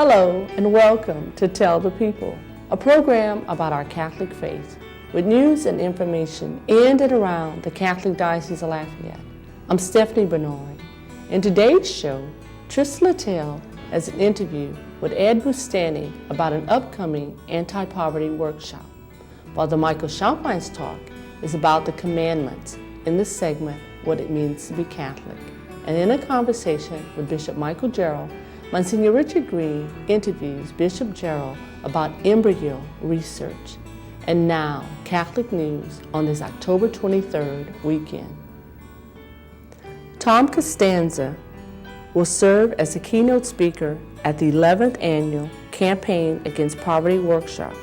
Hello and welcome to Tell the People, a program about our Catholic faith with news and information in and around the Catholic Diocese of Lafayette. I'm Stephanie Bernard. In today's show, Trista Littell has an interview with Ed Bustani about an upcoming anti-poverty workshop, while the Michael Champine's talk is about the commandments, in this segment, what it means to be Catholic. And in a conversation with Bishop Michael Gerald, Monsignor Richard Green interviews Bishop Gerald about embryo research. And now, Catholic news on this October 23rd weekend. Tom Costanza will serve as the keynote speaker at the 11th Annual Campaign Against Poverty Workshop.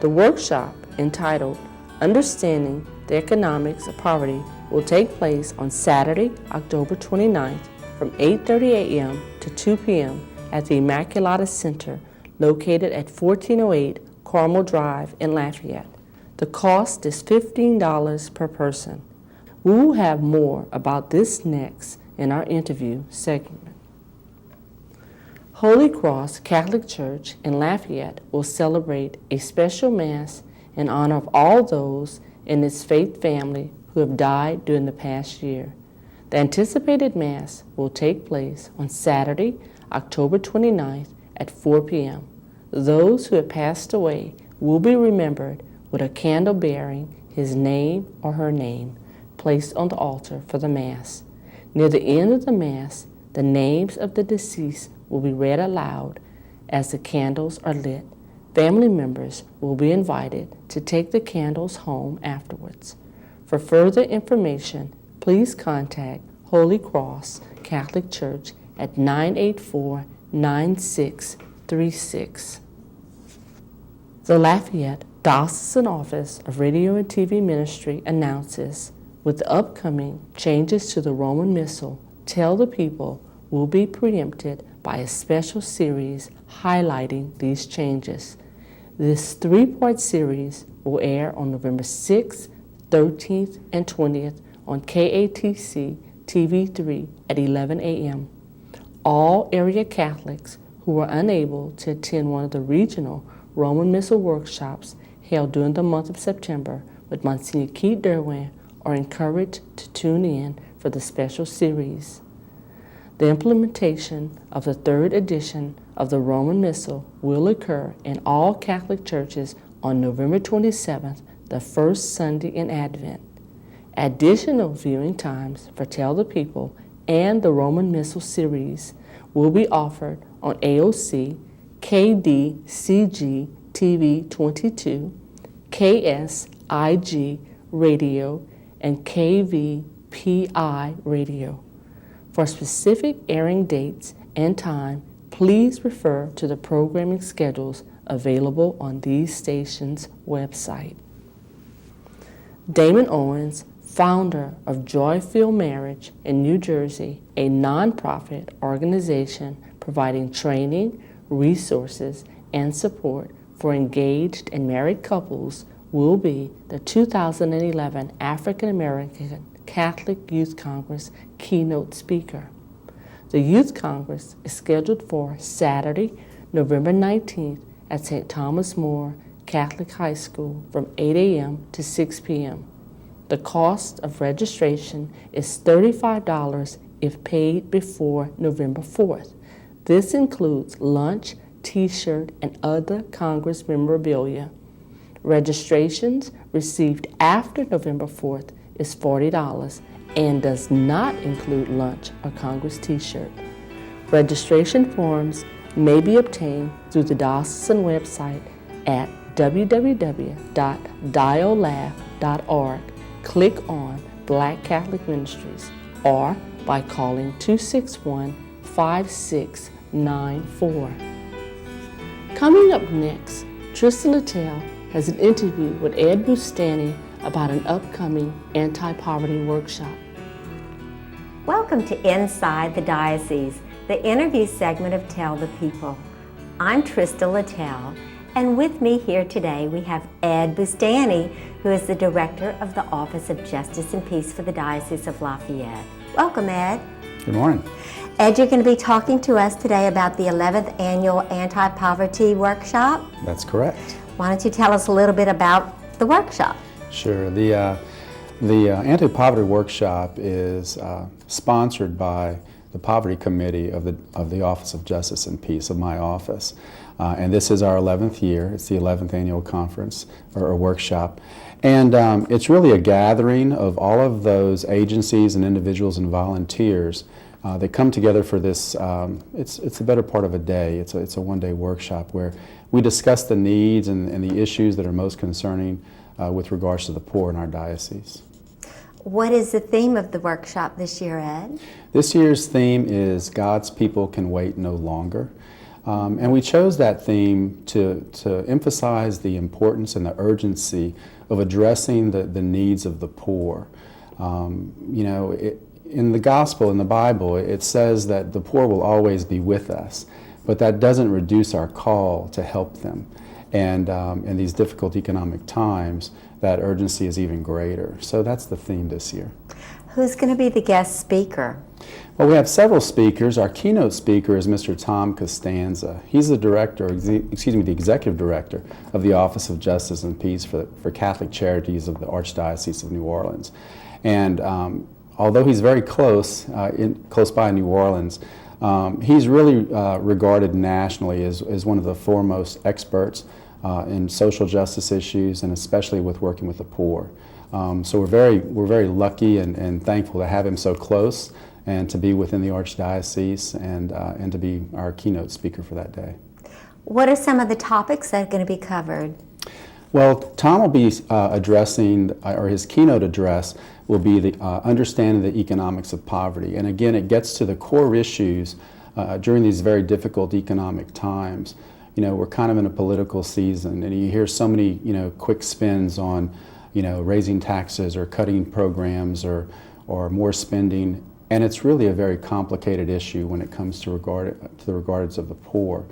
The workshop, entitled Understanding the Economics of Poverty, will take place on Saturday, October 29th from 8:30 a.m. to 2 p.m. at the Immaculata Center located at 1408 Carmel Drive in Lafayette. The cost is $15 per person. We will have more about this next in our interview segment. Holy Cross Catholic Church in Lafayette will celebrate a special Mass in honor of all those in its faith family who have died during the past year. The anticipated Mass will take place on Saturday, October 29th at 4 p.m. Those who have passed away will be remembered with a candle bearing his name or her name placed on the altar for the Mass. Near the end of the Mass, the names of the deceased will be read aloud as the candles are lit. Family members will be invited to take the candles home afterwards. For further information, please contact Holy Cross Catholic Church at 984-9636. The Lafayette Diocesan Office of Radio and TV Ministry announces, with the upcoming changes to the Roman Missal, Tell the People will be preempted by a special series highlighting these changes. This three-part series will air on November 6th, 13th, and 20th on KATC TV3 at 11 a.m. All area Catholics who are unable to attend one of the regional Roman Missal workshops held during the month of September with Monsignor Keith Derwin are encouraged to tune in for the special series. The implementation of the third edition of the Roman Missal will occur in all Catholic churches on November 27th, the first Sunday in Advent. Additional viewing times for Tell the People and the Roman Missal series will be offered on AOC, KDCG TV 22, KSIG Radio, and KVPI Radio. For specific airing dates and time, please refer to the programming schedules available on these stations' website. Damon Owens, founder of Joy-Filled Marriage in New Jersey, a nonprofit organization providing training, resources, and support for engaged and married couples, will be the 2011 African American Catholic Youth Congress keynote speaker. The Youth Congress is scheduled for Saturday, November 19th at St. Thomas More Catholic High School from 8 a.m. to 6 p.m. The cost of registration is $35 if paid before November 4th. This includes lunch, t-shirt, and other Congress memorabilia. Registrations received after November 4th is $40 and does not include lunch or Congress t-shirt. Registration forms may be obtained through the diocesan website at www.diolaf.org. Click on Black Catholic Ministries or by calling 261-5694. Coming up next, Trista Littell has an interview with Ed Bustani about an upcoming anti-poverty workshop. Welcome to Inside the Diocese, the interview segment of Tell the People. I'm Trista Littell, and with me here today we have Ed Bustani, who is the Director of the Office of Justice and Peace for the Diocese of Lafayette. Welcome, Ed. Good morning. Ed, you're going to be talking to us today about the 11th Annual Anti-Poverty Workshop. That's correct. Why don't you tell us a little bit about the workshop? Sure. The Anti-Poverty Workshop is sponsored by the Poverty Committee of the Office of Justice and Peace of my office. And this is our 11th year. It's the 11th annual conference or workshop. And it's really a gathering of all of those agencies and individuals and volunteers that come together for this. It's the better part of a day. It's a one-day workshop where we discuss the needs and the issues that are most concerning with regards to the poor in our diocese. What is the theme of the workshop this year, Ed? This year's theme is God's People Can Wait No Longer. And we chose that theme to emphasize the importance and the urgency of addressing the needs of the poor. In the gospel, in the Bible, it says that the poor will always be with us, but that doesn't reduce our call to help them. And in these difficult economic times, that urgency is even greater. So that's the theme this year. Who's going to be the guest speaker? Well, we have several speakers. Our keynote speaker is Mr. Tom Costanza. He's the the executive director of the Office of Justice and Peace for Catholic Charities of the Archdiocese of New Orleans. And although he's very close by New Orleans, he's really regarded nationally as one of the foremost experts in social justice issues, and especially with working with the poor. So we're very lucky and thankful to have him so close, and to be within the Archdiocese, and to be our keynote speaker for that day. What are some of the topics that are going to be covered? Well, Tom will be addressing, or his keynote address will be the understanding the economics of poverty. And again, it gets to the core issues during these very difficult economic times. We're kind of in a political season, and you hear so many, quick spins on, raising taxes or cutting programs or more spending. And it's really a very complicated issue when it comes to the regards of the poor.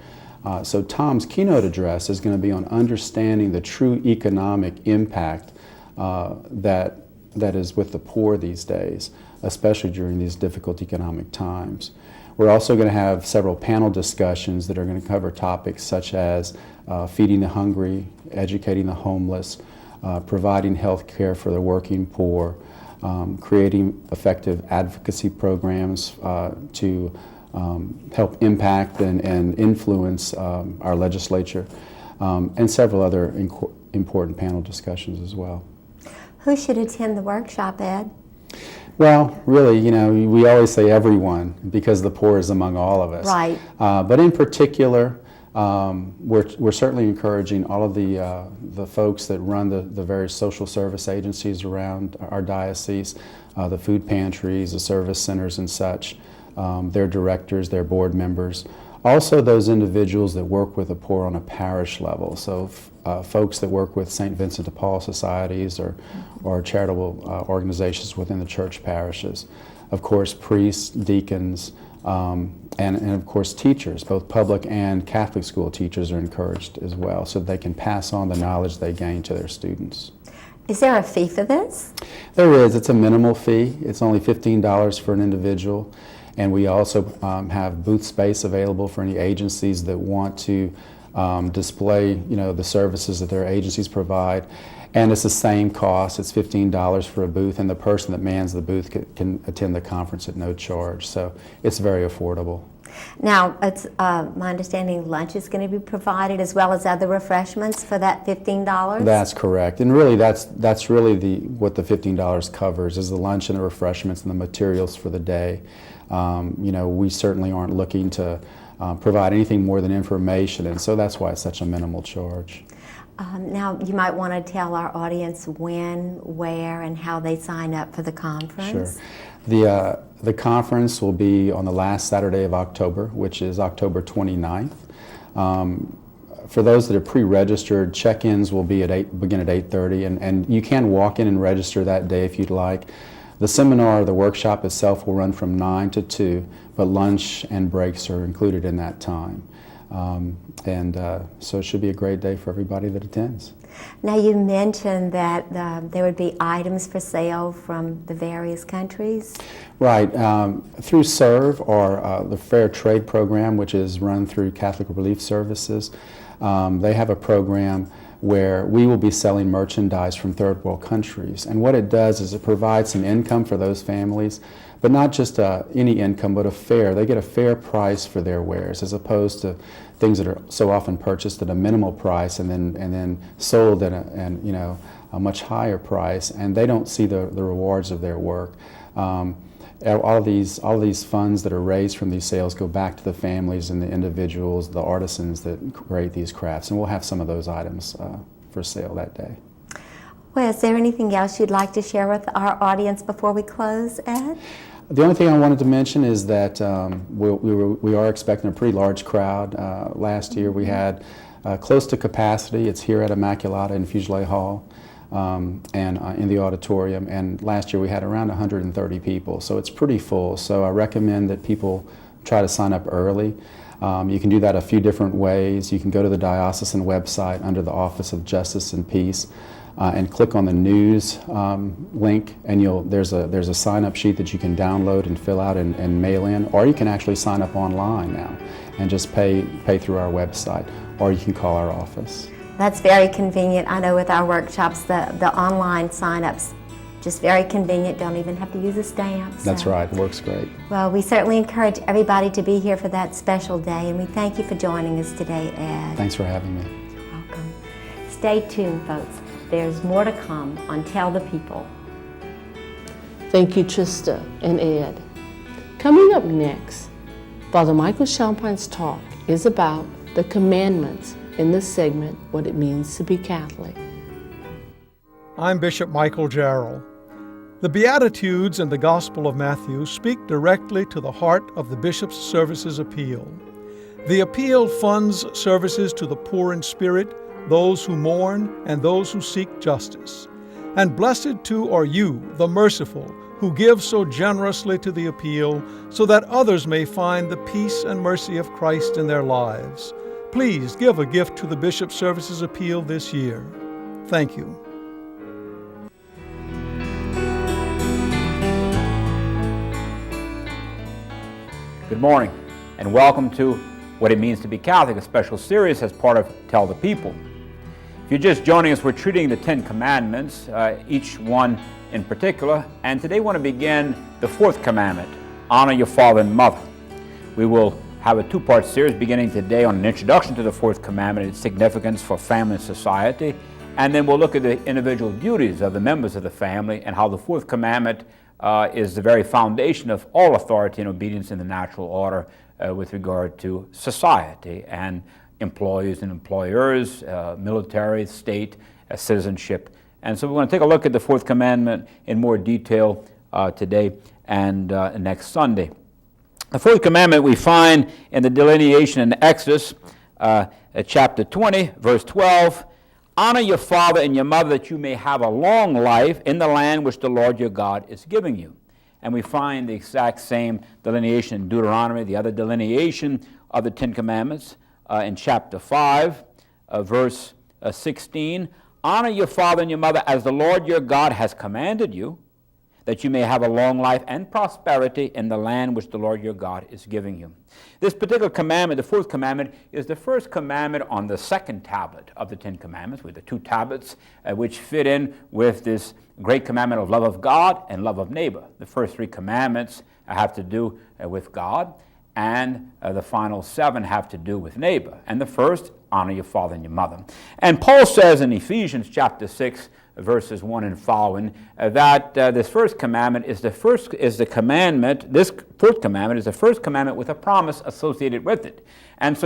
So Tom's keynote address is going to be on understanding the true economic impact that is with the poor these days, especially during these difficult economic times. We're also going to have several panel discussions that are going to cover topics such as feeding the hungry, educating the homeless, providing health care for the working poor, creating effective advocacy programs to help impact and influence our legislature, and several other important panel discussions as well. Who should attend the workshop, Ed? Well, really, we always say everyone, because the poor is among all of us. Right. But in particular, we're certainly encouraging all of the folks that run the various social service agencies around our diocese, the food pantries, the service centers and such, their directors, their board members. Also those individuals that work with the poor on a parish level, so folks that work with St. Vincent de Paul societies or charitable organizations within the church parishes. Of course, priests, deacons, and of course teachers, both public and Catholic school teachers are encouraged as well, so they can pass on the knowledge they gain to their students. Is there a fee for this? There is. It's a minimal fee. It's only $15 for an individual. And we also have booth space available for any agencies that want to display, the services that their agencies provide. And it's the same cost. It's $15 for a booth, and the person that mans the booth can attend the conference at no charge. So it's very affordable. Now, it's my understanding lunch is going to be provided as well as other refreshments for that $15? That's correct. And really, that's really what the $15 covers, is the lunch and the refreshments and the materials for the day. We certainly aren't looking to provide anything more than information, and so that's why it's such a minimal charge. Now, you might want to tell our audience when, where, and how they sign up for the conference. Sure. The conference will be on the last Saturday of October, which is October 29th. For those that are pre-registered, check-ins will be begin at 8:30, and you can walk in and register that day if you'd like. The seminar, the workshop itself, will run from 9 to 2, but lunch and breaks are included in that time. So it should be a great day for everybody that attends. Now you mentioned that there would be items for sale from the various countries. Right. Through SERVE, or the Fair Trade Program, which is run through Catholic Relief Services, they have a program where we will be selling merchandise from third world countries. And what it does is it provides some income for those families, but not just any income, but they get a fair price for their wares, as opposed to things that are so often purchased at a minimal price and then sold at a much higher price, and they don't see the rewards of their work. All these funds that are raised from these sales go back to the families and the individuals, the artisans that create these crafts, and we'll have some of those items for sale that day. Well, is there anything else you'd like to share with our audience before we close, Ed? The only thing I wanted to mention is that we are expecting a pretty large crowd. Last year we had close to capacity. It's here at Immaculata in Fugely Hall. And in the auditorium, and last year we had around 130 people, so it's pretty full. So I recommend that people try to sign up early. You can do that a few different ways. You can go to the diocesan website under the Office of Justice and Peace and click on the news link, and there's a sign-up sheet that you can download and fill out and mail in, or you can actually sign up online now and just pay through our website, or you can call our office. That's very convenient. I know with our workshops, the online sign-ups, just very convenient. Don't even have to use a stamp. That's right. It works great. Well, we certainly encourage everybody to be here for that special day, and we thank you for joining us today, Ed. Thanks for having me. You're welcome. Stay tuned, folks. There's more to come on Tell the People. Thank you, Trista and Ed. Coming up next, Father Michael Champine's talk is about the commandments in this segment, what it means to be Catholic. I'm Bishop Michael Jarrell. The Beatitudes in the Gospel of Matthew speak directly to the heart of the Bishop's Services appeal. The appeal funds services to the poor in spirit, those who mourn, and those who seek justice. And blessed too are you, the merciful, who give so generously to the appeal, so that others may find the peace and mercy of Christ in their lives. Please give a gift to the Bishop's Services appeal this year. Thank you. Good morning, and welcome to What It Means to Be Catholic, a special series as part of Tell the People. If you're just joining us, we're treating the Ten Commandments, each one in particular, and today we want to begin the fourth commandment, honor your father and mother. We will have a two-part series beginning today on an introduction to the fourth commandment, its significance for family and society, and then we'll look at the individual duties of the members of the family and how the fourth commandment is the very foundation of all authority and obedience in the natural order with regard to society and employees and employers, military, state, citizenship. And so we're going to take a look at the fourth commandment in more detail today and next Sunday. The fourth commandment we find in the delineation in Exodus chapter 20, verse 12. Honor your father and your mother that you may have a long life in the land which the Lord your God is giving you. And we find the exact same delineation in Deuteronomy, the other delineation of the Ten Commandments in chapter 5, verse 16. Honor your father and your mother as the Lord your God has commanded you, that you may have a long life and prosperity in the land which the Lord your God is giving you. This particular commandment, the fourth commandment, is the first commandment on the second tablet of the Ten Commandments, with the two tablets which fit in with this great commandment of love of God and love of neighbor. The first three commandments have to do with God, and the final seven have to do with neighbor. And the first, honor your father and your mother. And Paul says in Ephesians chapter 6, verses 1 and following, that this first commandment is the fourth commandment with a promise associated with it. And so